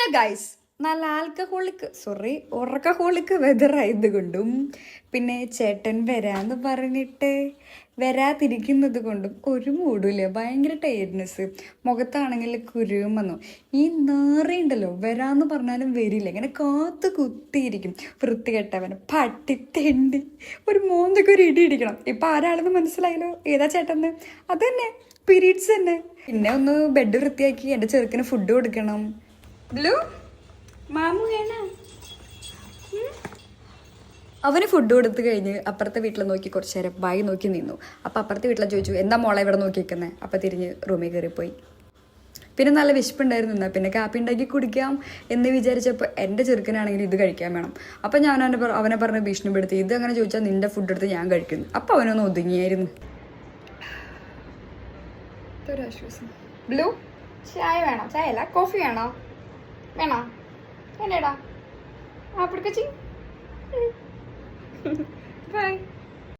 Hello guys, നല്ല ഉറക്കഹോളിക്ക് weather ആയതുകൊണ്ടും പിന്നെ ചേട്ടൻ വരാന്ന് പറഞ്ഞിട്ട് വരാതിരിക്കുന്നത് കൊണ്ടും ഒരു മൂടില്ല. ഭയങ്കര ടയർഡ്നെസ്, മുഖത്താണെങ്കിൽ കുരുവും വന്നു. ഈ നാറിയുണ്ടല്ലോ, വരാന്ന് പറഞ്ഞാലും വരില്ല, ഇങ്ങനെ കാത്തു കുത്തിയിരിക്കും. വൃത്തികെട്ടവൻ, പട്ടിത്തെണ്ടി, ഒരു മോന്തൊക്കെ ഒരു ഇടി ഇടിക്കണം. ഇപ്പം ആരാണെന്ന് മനസ്സിലായല്ലോ, ഏതാ ചേട്ടന്ന്? അത് തന്നെ, പീരീഡ്സ് തന്നെ. പിന്നെ ഒന്ന് ബെഡ് വൃത്തിയാക്കി എൻ്റെ ചെറുക്കിന് ഫുഡ് കൊടുക്കണം. ബ്ലൂ മാമു വേണ. അവന് ഫുഡ് കൊടുത്ത് കഴിഞ്ഞ് അപ്പുറത്തെ വീട്ടിൽ നോക്കി കുറച്ച് നേരം ബായി നോക്കി നിന്നു. അപ്പം അപ്പുറത്തെ വീട്ടിൽ ചോദിച്ചു, എന്താ മോളെ ഇവിടെ നോക്കി നിൽക്കുന്നത്? അപ്പം തിരിഞ്ഞ് റൂമിൽ കയറിപ്പോയി. പിന്നെ നല്ല വിശപ്പുണ്ടായിരുന്നു. എന്നാൽ പിന്നെ കാപ്പി ഉണ്ടാക്കി കുടിക്കാം എന്ന് വിചാരിച്ചപ്പോൾ എൻ്റെ ചെറുക്കനാണെങ്കിൽ ഇത് കഴിക്കാൻ വേണം. അപ്പം ഞാൻ അവനെ പറഞ്ഞ് ഭീഷണിപ്പെടുത്തി, ഇത് അങ്ങനെ ചോദിച്ചാൽ നിൻ്റെ ഫുഡ് എടുത്ത് ഞാൻ കഴിക്കുന്നു. അപ്പം അവനൊന്ന് ഒതുങ്ങിയായിരുന്നു. ഒരാശ്വാസം. ബ്ലൂ ചായ വേണോ? ചായ അല്ല, കോഫി വേണോ? വേണോ? വേണ്ടേടാ. ആ പിടിക്കച്ചി. ബൈ.